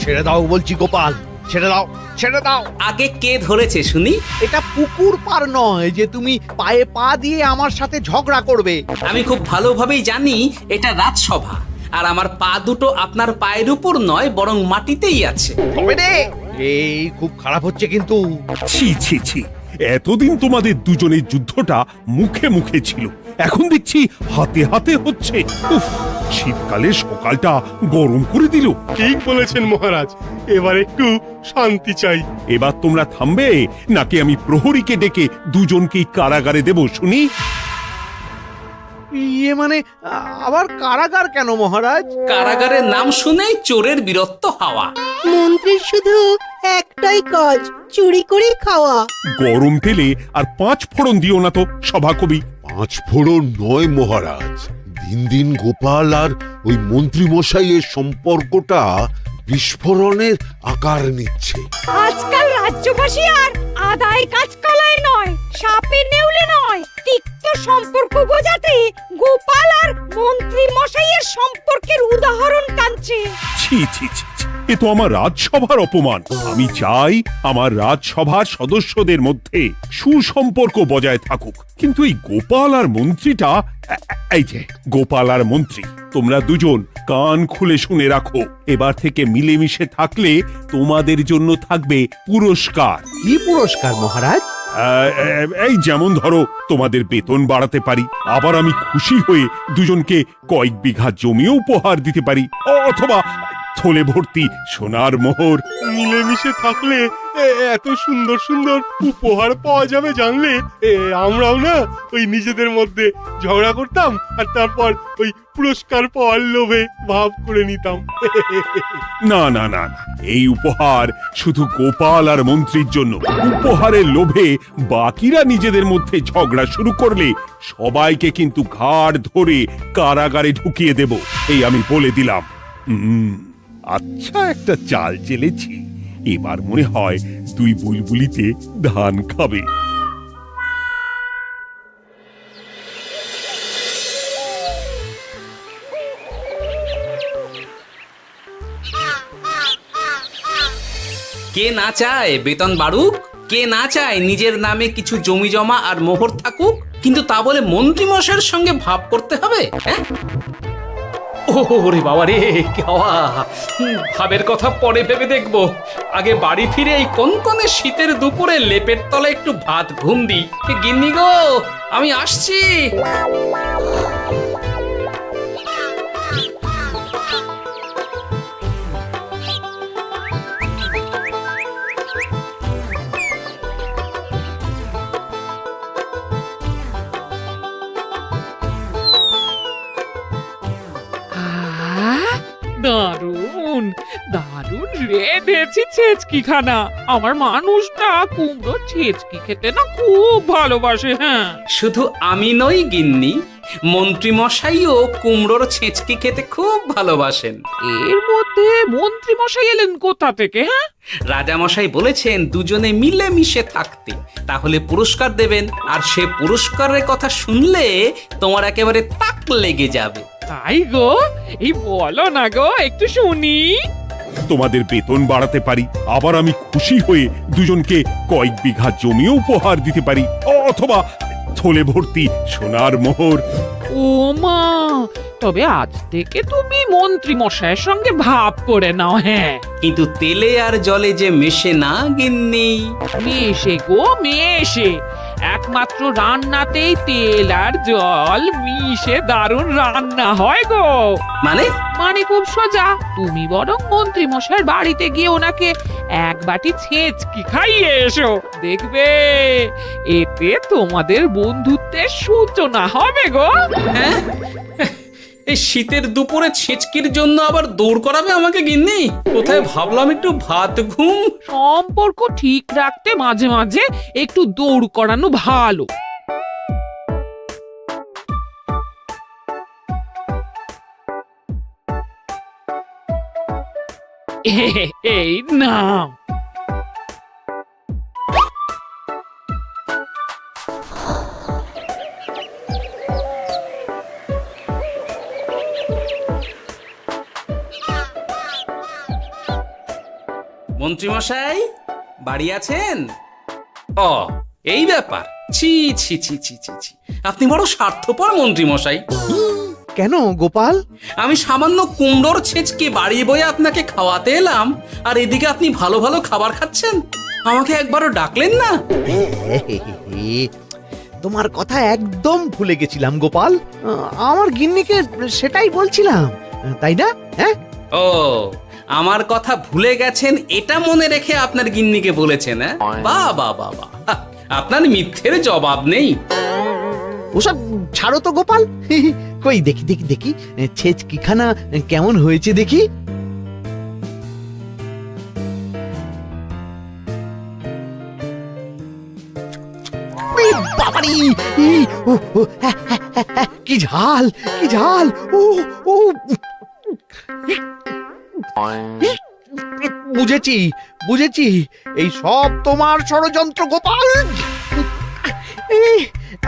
ছেড়ে দাও বলছি গোপাল, ছেড়ে দাও, ছেড়ে দাও। আগে কে ধরেছে শুনি? এটা পুকুর পার নয় যে তুমি পায়ে পা দিয়ে আমার সাথে ঝগড়া করবে। আমি খুব ভালোভাবেই জানি এটা রাজসভা, আর আমার পা দুটো আপনার পায়ের উপর নয় বরং মাটিতেই আছে। তবে রে, এই খুব খারাপ হচ্ছে কিন্তু। ছি ছি ছি, এতদিন তোমাদের দুজনের যুদ্ধটা মুখে মুখে ছিল, এখন দেখছি হাতে হাতে হচ্ছে। উফ, শীতকালে সকালটা গরম করে দিল। ঠিক বলেছেন মহারাজ, এবার একটু শান্তি চাই। এবার তোমরা থামবে নাকি আমি প্রহরীকে ডেকে দুজনকেই কারাগারে দেব শুনি? ইয়ে মানে আবার কারাগার কেন মহারাজ? কারাগারের নাম শুনেই চোরের বীরত্ব হাওয়া। মন্ত্রীর শুধু একটাই কাজ, চুরি করে খাওয়া। গরম তেলে আর 5 ফোড়ন দিও না তো সভাকবি। 5 ফোড়ন নয় মহারাজ, দিন দিন গোপাল আর ওই মন্ত্রী মশাইয়ের সম্পর্কটা বিস্ফোরণের আকার নিচ্ছে। আজকাল রাজ্যবাসী আর আদায় কাজ কলায় নয়, সাপে নেউলে নয়, তিক্ত সম্পর্ক বোঝাতে গোপাল আর মন্ত্রী মশাইয়ের সম্পর্কের উদাহরণ টানছে। ছি ছি ছি ছি, এ তো আমার রাজসভার অপমান। আমি চাই আমার রাজসভার সদস্যদের মধ্যে সুসম্পর্ক বজায় থাকুক, কিন্তু এই গোপাল আর মন্ত্রীটা, এই যে গোপাল আর মন্ত্রী, তোমরা দুজন কান খুলে শুনে রাখো। এবার থেকে মিলেমিশে থাকলে তোমাদের জন্য থাকবে পুরস্কার। কি পুরস্কার মহারাজ? এই যেমন ধরো, তোমাদের বেতন বাড়াতে পারি, আবার আমি খুশি হয়ে দুজনকে কয়েক বিঘা জমিও উপহার দিতে পারি, অথবা থলে ভর্তি সোনার মোহর। মিলেমিশে থাকলে এত সুন্দর সুন্দর উপহার পাওয়া যাবে জানলে আমরাও না ওই নিজেদের মধ্যে ঝগড়া করতাম আর তারপর ওই পুরস্কার পাওয়ার লোভে ভাব করে নিতাম। না না না না, এই উপহার শুধু গোপাল আর মন্ত্রীর জন্য। উপহারের লোভে বাকিরা নিজেদের মধ্যে ঝগড়া শুরু করলে সবাইকে কিন্তু ঘাড় ধরে কারাগারে ঢুকিয়ে দেব, এই আমি বলে দিলাম। আচ্ছা, একটা চাল চেলেছি, এবার মনে হয় দুই বুলবুলিতে ধান খাবে। কে না চায় বেতন বাড়ুক? কে না চায় নিজের নামে কিছু জমি জমা আর মোহর থাকুক? কিন্তু তা বলে মন্ত্রী মশাইয়ের সঙ্গে ভাব করতে হবে? হ্যাঁ, ওরে বাবা রে, কি হওয়া! ভাবের কথা পরে ভেবে দেখবো, আগে বাড়ি ফিরে এই কনকনে শীতের দুপুরে লেপের তলে একটু ভাত ঘুম দিই। গিন্নি গো, আমি আসছি। দারুণ দারুণ রেঁধেছি ছেচকি খানা। আমার মানুষটা কুমড়ো ছেচকি খেতে না খুব ভালোবাসে। হ্যাঁ, শুধু আমি নই গিন্নি, মন্ত্রী মশাইও কুমড়োর ছেঁচকি খেতে খুব ভালোবাসেন। এর মধ্যে মন্ত্রী মশাই এলেন কোথা থেকে? হ্যাঁ, রাজামশাই বলেছেন দুজনে মিলেমিশে থাকতে, তাহলে পুরস্কার দেবেন, আর সে পুরস্কারের কথা শুনলে তোমার একেবারে তাক লেগে যাবে। তাই গো, এই বলো না গো, একটু শুনি। তোমাদের বেতন বাড়াতে পারি, আবার আমি খুশি হয়ে দুজনকে কয়েক বিঘা জমিও উপহার দিতে পারি, অথবা থলে ভর্তি সোনার মোহর। ও মা, তবে আজ থেকে তুমি মন্ত্রী মশাইয়ের সঙ্গে ভাব করে নাও। হ্যাঁ, কিন্তু তেলে আর জলে যে মেশে না গিন্নি। মেশে গো মেশে, একমাত্র রান্নাতেই তেল আর জল মিশে দারুণ রান্না হয় গো। মানে? মানে খুব সোজা, তুমি বরং মন্ত্রী মশাইয়ের বাড়িতে গিয়ে ওনাকে এক বাটি ছেঁচকি খাইয়ে এসো, দেখবে এতে তোমাদের বন্ধুত্বের সূচনা হবে গো। হ্যাঁ, এই শীতের দুপুরে ছেঁচকির জন্য আবার দৌড় করাবে আমাকে গিন্নি? কোথায় ভাবলাম একটু ভাত ঘুম। সম্পর্ক ঠিক রাখতে মাঝে মাঝে একটু দৌড় করানো ভালো। এই নাও। মন্ত্রীমশাই বাড়ি আছেন? ও এই ব্যাপার, ছি ছি ছি ছি ছি ছি, আপনি বড় স্বার্থপর মন্ত্রীমশাই। কেন গোপাল? আমি সামান্য কুমড়োর ছেঁচকে বাড়ি বয়ে আপনাকে খাওয়াতে এলাম, আর এদিকে আপনি ভালো ভালো খাবার খাচ্ছেন, আমাকে একবারও ডাকলেন না। তোমার কথা একদম ভুলে গেছিলাম গোপাল। আমার গিন্নিকে সেটাই বলছিলাম, তাই না? হ্যাঁ, ও আমার কথা ভুলে গেছেন এটা মনে রেখে আপনার গিন্নিকে বলেছেন? বাহ বাহ বাহ বাহ, আপনার মিথ্যের জবাব নেই। ওসব ছাড়ো তো গোপাল। কই দেখি দেখি দেখি ছেচকিখানা কেমন হয়েছে দেখি। বাবারি, কি ঝাল, কি ঝাল! ও ও, বুঝেছি বুঝেছি, এই সব তোমার ষড়যন্ত্র গোপাল।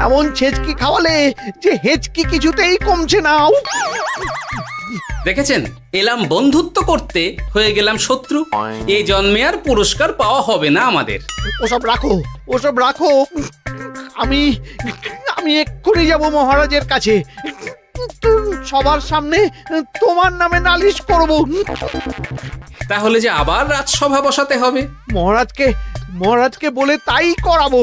এমন ছেচকি খাওয়ালে যে হেঁচকি কিছুতেই কমছে না। দেখেছেন, এলাম বন্ধুত্ব করতে, হয়ে গেলাম শত্রু। এই জন্মে আর পুরস্কার পাওয়া হবে না আমাদের। ওসব রাখো, ওসব রাখো। আমি আমি এক্ষুনি যাব মহারাজের কাছে, সবার সামনে তোমার নামে নালিশ করব। তাহলে যে আবার রাজসভা বসাতে হবে। মহারাজকে বলে তাই করাবো।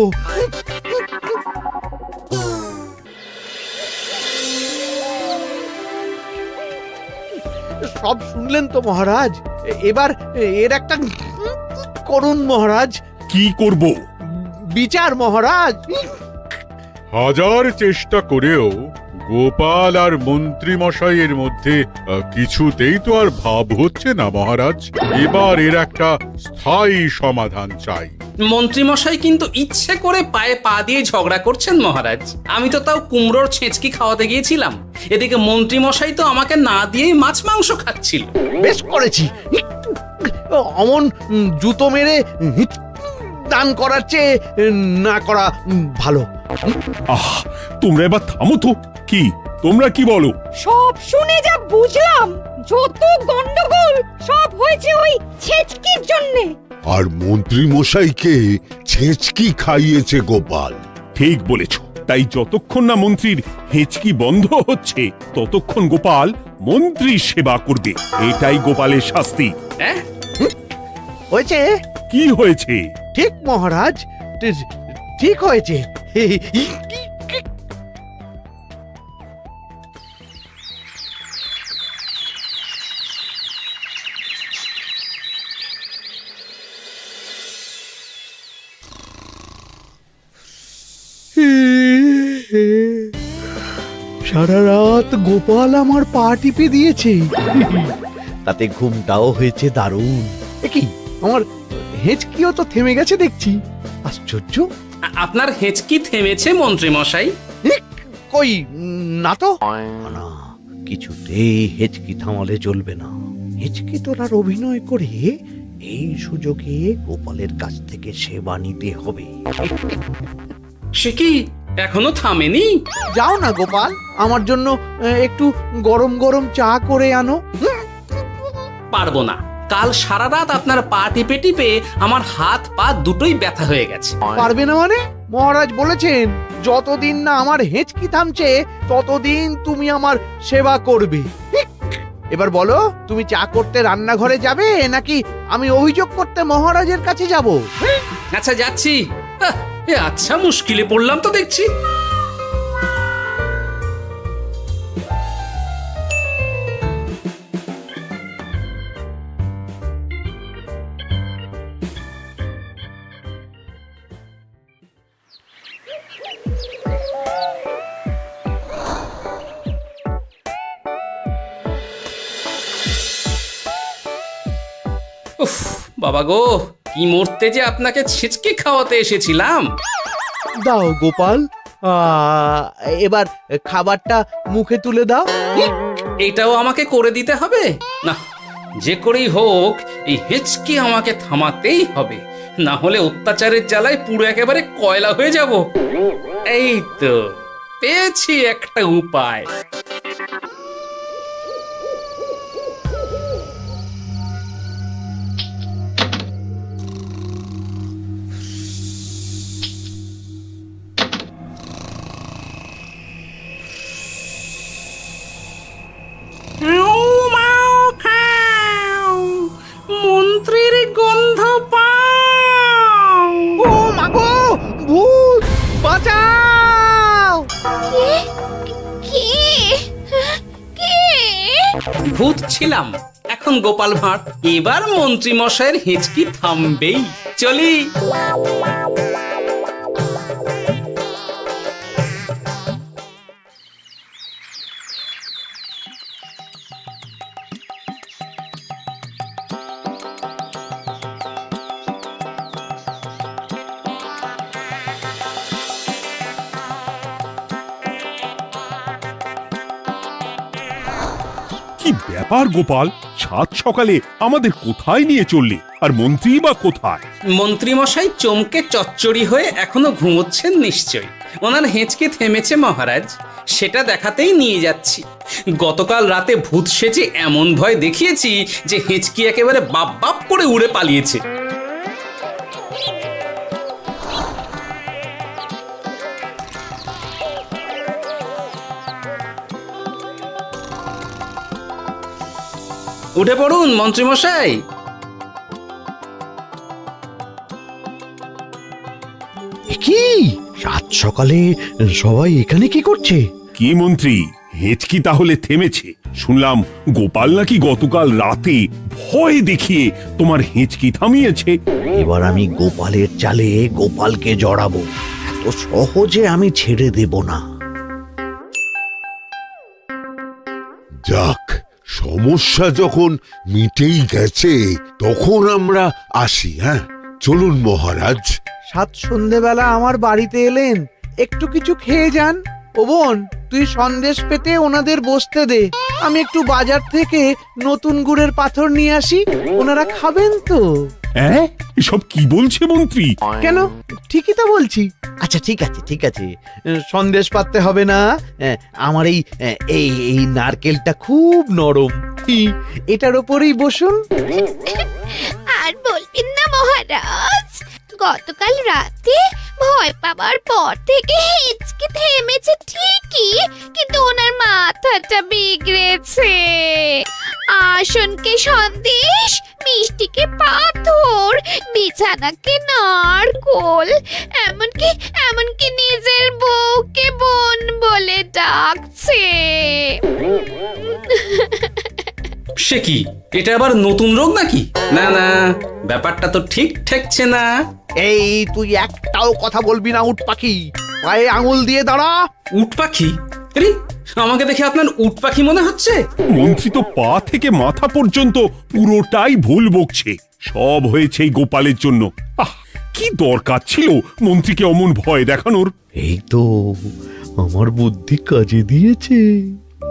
সব শুনলেন তো মহারাজ, এবার এর একটা করুন মহারাজ। কি করব? বিচার মহারাজ। হাজার চেষ্টা করেও গোপাল আর মন্ত্রী মশাইয়ের মধ্যে কিছুতেই তো আর ভাব হচ্ছে না মহারাজ। এবার এর একটা স্থায়ী সমাধান চাই। মন্ত্রীমশাই কিন্তু ইচ্ছে করে পায়ে পা দিয়ে ঝগড়া করছেন মহারাজ। আমি তো তাও কুমড়োর ছেঁচকি খাওয়াতে গিয়েছিলাম, এদিকে মন্ত্রীমশাই তো আমাকে না দিয়েই মাছ মাংস খাচ্ছিল। বেশ করেছি, অমন জুতো মেরে দান করার চেয়ে না করা ভালো। আহ, তোমরা এবার থামো তো। কি তোমরা কি বলো? সব শুনে যা বুঝলাম, যত গন্ডগোল সব হয়েছে ওই ছেচকির জন্যে। আর মন্ত্রী মশাইকে ছেঁচকি খাইয়েছে গোপাল। ঠিক বলেছ। তাই যতক্ষণ না মন্ত্রীর হেঁচকি বন্ধ হচ্ছে ততক্ষণ গোপাল মন্ত্রীর সেবা করবে। এটাই গোপালের শাস্তি। হ্যাঁ, হয়েছে? কি হয়েছে? ঠিক মহারাজ, ঠিক হয়েছে। সারা রাত গোপাল আমার পা টিপে দিয়েছে, তাতে ঘুমটাও হয়েছে দারুণ। কি আমার হেঁচকিও তো থেমে গেছে দেখছি, আশ্চর্য। আপনার হেঁচকি থেমেছে মন্ত্রীমশাই? কই না তো। না, কিছুতেই হেঁচকি থামালে চলবে না। হেঁচকি তোলার অভিনয় করে এই সুযোগে গোপালের কাছ থেকে সেবা নিতে হবে। সে কি এখনো থামেনি? যাও না গোপাল, আমার জন্য একটু গরম গরম চা করে আনো। পারবো না, কাল সারা রাত আপনার পা টিপে টিপে আমার হাত পা দুটোই ব্যথা হয়ে গেছে। পারবে না মানে? মহারাজ বলেছেন যতদিন না আমার হেঁচকি থামছে ততদিন তুমি আমার সেবা করবে। এবার বলো, তুমি চা করতে রান্নাঘরে যাবে নাকি আমি অভিযোগ করতে মহারাজের কাছে যাব? আচ্ছা যাচ্ছি। আচ্ছা, মুশকিলে পড়লাম তো দেখছি। উফ বাবা গো, কি মরতে যে আপনাকে ছিচকে খাওয়াতে এসেছিলাম। দাও গোপাল, এবার খাবারটা মুখে তুলে দাও। এটাও আমাকে করে দিতে হবে? না, যে করেই হোক এই হেঁচকি আমাকে থামাতেই হবে, না হলে অত্যাচারের জ্বালায় পুরো একেবারে কয়লা হয়ে যাব। এই তো পেয়েছি একটা উপায়। ভূত ছিলাম, এখন গোপাল ভাঁড়। এবার মন্ত্রী মশাইয়ের হেঁচকি থামবেই। চলি। কি ব্যাপার গোপাল, সাত সকালে আমাদের কোথায় নিয়ে চললি? আর মন্ত্রী বা কোথায়? মন্ত্রী মশাই চমকে চচ্চড়ি হয়ে এখনো ঘুমোচ্ছেন নিশ্চয়ই। ওনার হেঁচকে থেমেছে মহারাজ, সেটা দেখাতেই নিয়ে যাচ্ছি। গতকাল রাতে ভূত সেজে এমন ভয় দেখিয়েছি যে হেঁচকি একেবারে বাপ বাপ করে উড়ে পালিয়েছে। উঠে পড়ুন মন্ত্রী মশাই। কি সাত সকালে সবাই এখানে কি করছে? কি মন্ত্রী, হেঁচকি তাহলে থেমেছে? শুনলাম গোপাল নাকি গতকাল রাতে ভয় দেখিয়ে তোমার হেঁচকি থামিয়েছে। এবার আমি গোপালের চালে গোপালকে জড়াবো, এত সহজে আমি ছেড়ে দেব না। যাক, সমস্যা যখন মিটেই গেছে তখন আমরা আসি। হ্যাঁ, চলুন মহারাজ। সাত সন্ধেবেলা আমার বাড়িতে এলেন, একটু কিছু খেয়ে যান। ও বোন, তুই সন্দেশ পেতে ওনাদের বসতে দে, আমি একটু বাজার থেকে নতুন গুড়ের পাথর নিয়ে আসি, ওনারা খাবেন তো। হ্যাঁ, এসব কি বলছে মন্ত্রী? কেন, ঠিকই তো বলছি। আচ্ছা ঠিক আছে ঠিক আছে, সন্দেশ পাততে হবে না। আমার এই এই এই নারকেলটা খুব নরম, এটার ওপরেই বসুন। আর বলবেন না মহারাজ, গতকাল রাতে ভয় পাবার পর থেকে হেঁচকি থেমেছে ঠিকই, কিন্তু ওনার মাথাটা বিগড়েছে। আসনকে সন্দেশ, মিষ্টিকে পাথর, বিছানাকে নারকোল, এমনকি নিজের বউকে বোন বলে ডাকছে। সে কি, এটা আবার নতুন রোগ নাকি? না না, ব্যাপারটা তো ঠিক ঠেকছে না। এই তুই একটাও কথা বলবি না উট পাখি, পায়ে আঙুল দিয়ে দাঁড়া। উট পাখি? আরে, আমাকে দেখে আপনার উট পাখি মনে হচ্ছে? মন্ত্রী তো পা থেকে মাথা পর্যন্ত পুরোটাই ভুল বকছে। সব হয়েছে এই গোপালের জন্য। আহ, কি দরকার ছিল মন্ত্রীকে অমন ভয় দেখানোর? এই তো আমার বুদ্ধি কাজে দিয়েছে।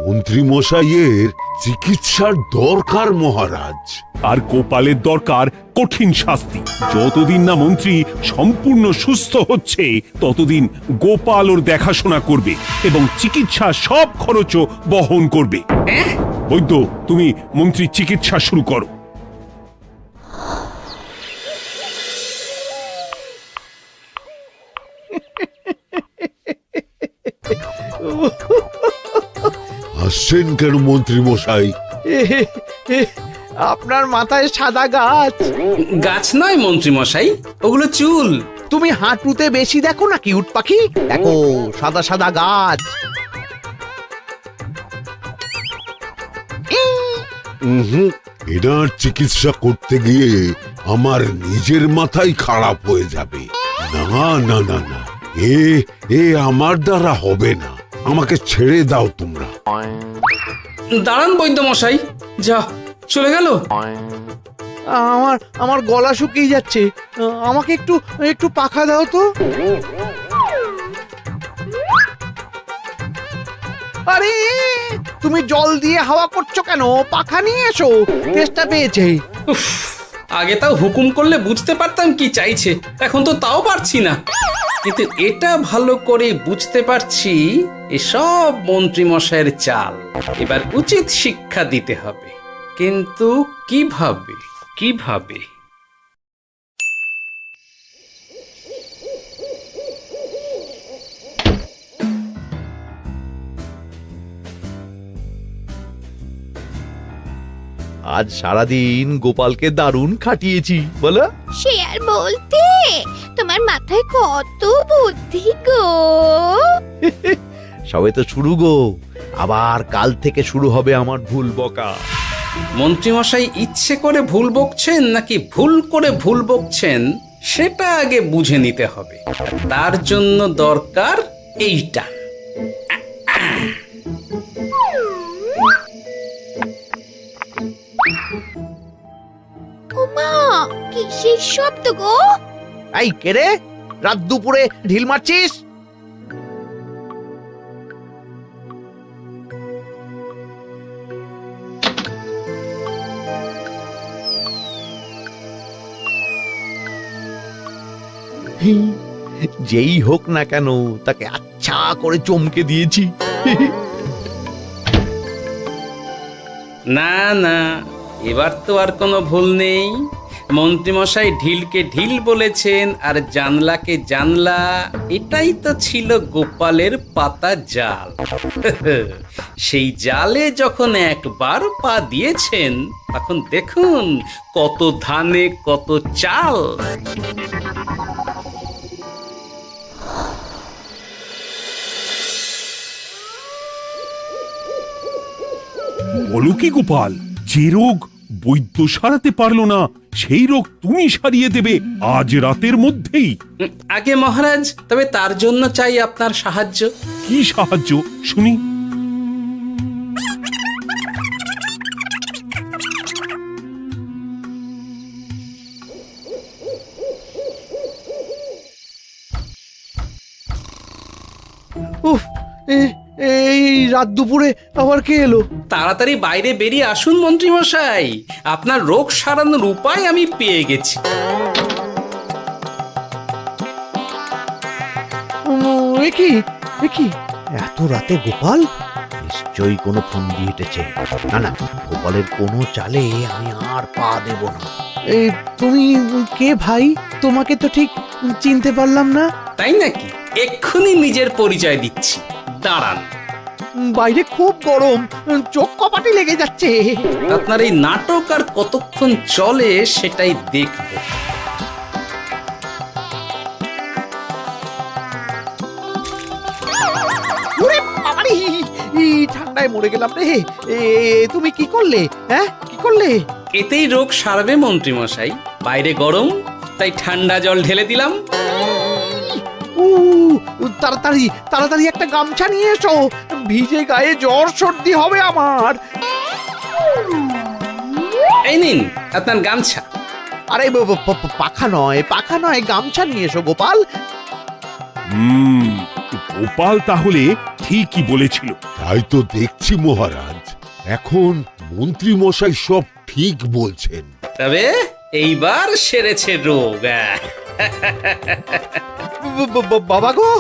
মন্ত্রী মশাইয়ের চিকিৎসার দরকার মহারাজ। আর গোপালের দরকার কঠিন শাস্তি। যতদিন না মন্ত্রী সম্পূর্ণ সুস্থ হচ্ছে ততদিন গোপাল ওর দেখাশোনা করবে এবং চিকিৎসা সব খরচও বহন করবে। বৈদ্য, তুমি মন্ত্রীর চিকিৎসা শুরু করো। হাসছেন কেন মন্ত্রী মশাই? আপনার মাথায় সাদা গাছ। গাছ নয় মন্ত্রী মশাই, ওগুলো চুল। তুমি হাঁটুতে বেশি দেখো নাকি উট পাখি? দেখো সাদা সাদা গাছ। এনার চিকিৎসা করতে গিয়ে আমার নিজের মাথাই খারাপ হয়ে যাবে। না না না না, এ আমার দ্বারা হবে না। আমাকে ছেড়ে দাও তোমরা। দাঁড়ান বৈদ্য মশাই, যা চলে গেল। আমার গলা শুকিয়ে যাচ্ছে, আমাকে একটু একটু পাখা দাও তো। আরে তুমি জল দিয়ে হাওয়া করছো কেন? পাখা নিয়ে এসো, তেষ্টা পেয়েছে। উফ, আগে তাও হুকুম করলে বুঝতে পারতাম কি চাইছে, এখন তো তাও পারছি না। কিন্তু এটা ভালো করে বুঝতে পারছি এসব মন্ত্রী মশাইয়ের চাল। এবার উচিত শিক্ষা দিতে হবে, কিন্তু কিভাবে? আজ সারাদিন গোপালকে দারুণ খাটিয়েছি, বলো। সে আর বলতে, তোমার মাথায় কত বুদ্ধি গো। সবে তো শুরু গো, আবার কাল থেকে শুরু হবে আমার ভুল বকা। মন্ত্রীমশাই ইচ্ছে করে ভুল বকছেন নাকি ভুল করে ভুল বকছেন সেটা আগে বুঝে নিতে হবে। আর তার জন্য দরকার এইটা। ওমা কিসের শব্দ গো? এই কে রে, রাত দুপুরে ঢিল মারছিস? যেই হোক না কেন তাকে আচ্ছা করে চমকে দিয়েছি। না না, এবার তো আর কোনো ভুল নেই। মন্ত্রীমশাই ঢিলকে ঢিল বলেছেন আর জানলাকে জানলা, এটাই তো ছিল গোপালের পাতা জাল। সেই জালে যখন একবার পা দিয়েছেন তখন দেখুন কত ধানে কত চাল। বলো কি গোপাল, যে রোগ বৈদ্য সারাতে পারলো না সেই রোগ তুমি সারিয়ে দেবে আজ রাতের মধ্যেই? আগে মহারাজ, তবে তার জন্য চাই আপনার সাহায্য। কি সাহায্য শুনি? উফ, এই রাত দুপুরে আবার কে এলো? তাড়াতাড়ি বাইরে বেরিয়ে আসুন মন্ত্রীমশাই, আপনার রোগ সারানোর উপায় আমি পেয়ে গেছি। কি এত রাতে গোপাল? নিশ্চয়ই কোনো ফোন দিয়ে হেঁটেছে। না না, গোপালের কোনো চালে আমি আর পা দেব না। তুমি কে ভাই? তোমাকে তো ঠিক চিনতে পারলাম না। তাই নাকি? এক্ষুনি নিজের পরিচয় দিচ্ছি, দাঁড়ান। বাইরে খুব গরম, চোখ কপাটি লেগে যাচ্ছে। আপনার এই নাটক আর কতক্ষণ চলে সেটাই দেখব। ওরে বাবারে, এই ঠান্ডায় মরে গেলাম রে। তুমি কি করলে? হ্যাঁ, কি করলে? এতেই রোগ সারবে মন্ত্রীমশাই। বাইরে গরম, তাই ঠান্ডা জল ঢেলে দিলাম। তাড়াতাড়ি তাড়াতাড়ি একটা গামছা নিয়ে এসো, ভিজে গায়ে জ্বর সর্দি হবে আমার। এই নিন আপনার গামছা। আরে পাখা নয়, পাখা নয়, গামছা নিয়ে এসো গোপাল। গোপাল তাহলে ঠিকই বলেছিল। তাই তো দেখছি মহারাজ, এখন মন্ত্রী মশাই সব ঠিক বলছেন। তবে এইবার সেরেছে রোগ। বাবা গো,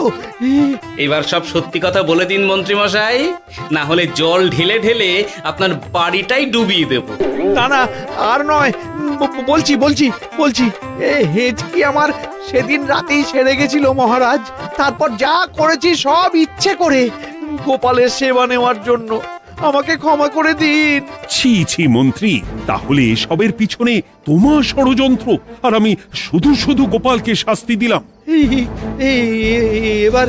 এবার সব সত্যি কথা বলে দিন মন্ত্রীমশাই, না হলে জল ঢেলে ঢেলে আপনার বাড়িটাই ডুবিয়ে দেব। না না, আর নয়, বলছি বলছি বলছি হেঁচকি আমার সেদিন রাতেই সেরে গেছিল মহারাজ। তারপর যা করেছি সব ইচ্ছে করে, গোপালের সেবা নেওয়ার জন্য। আমাকে ক্ষমা করে দিন। ছি ছি মন্ত্রী, তাহলে এসবের পিছনে তোমার ষড়যন্ত্র, আর আমি শুধু শুধু গোপালকে শাস্তি দিলাম। এবার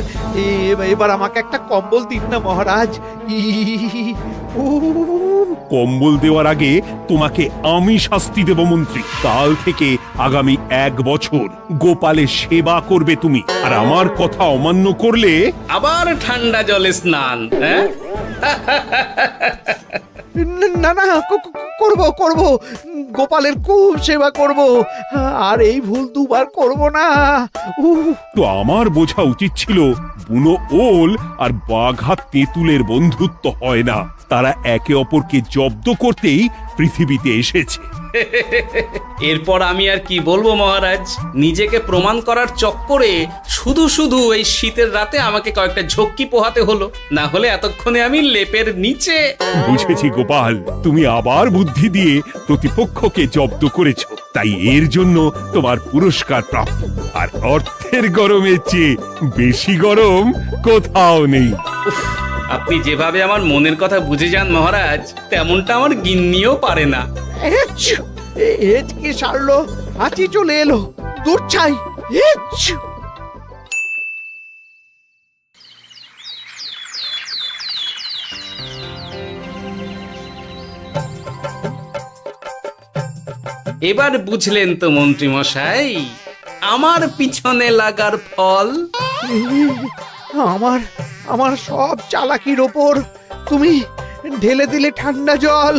এবার আমাকে একটা কম্বল দিন না মহারাজ। কম্বল দেওয়ার আগে তোমাকে আমি শাস্তি দেব মন্ত্রী। কাল থেকে আগামী 1 বছর গোপালের সেবা করবে তুমি, আর আমার কথা অমান্য করলে আবার ঠান্ডা জলে স্নান। হ্যাঁ, না না, করব করব, গোপালের খুব সেবা করব, আর এই ভুল দুবার করব না। তো আমার বোঝা উচিত ছিল বুনো ওল আর বাঘা তেঁতুলের বন্ধুত্ব হয় না, তারা একে অপরকে জব্দ করতেই পৃথিবীতে এসেছে। এরপর আমি আর কি বলবো মহারাজ, নিজেকে প্রমাণ করার চক্করে শুধু শুধু এই শীতের রাতে আমাকে কয়েকটা ঝক্কি পোহাতে হলো, না হলে এতক্ষণে আমি লেপের নিচে। বুঝেছি গোপাল, তুমি আবার বুদ্ধি দিয়ে প্রতিপক্ষকে জব্দ করেছো, তাই এর জন্য তোমার পুরস্কার প্রাপ্ত। আর অর্থের গরমের চেয়ে বেশি গরম কোথাও নেই। উফ, আপনি যেভাবে আমার মনের কথা বুঝে যান মহারাজ, তেমনটা আমার গিন্নিও পারে না। হেঁচকি সারলো, হাঁচি চলে এলো, দূর ছাই। এবার বুঝলেন তো মন্ত্রী মশাই আমার পিছনে লাগার ফল। আমার আমার সব চালাকির ওপর তুমি ঢেলে দিলে ঠান্ডা জল।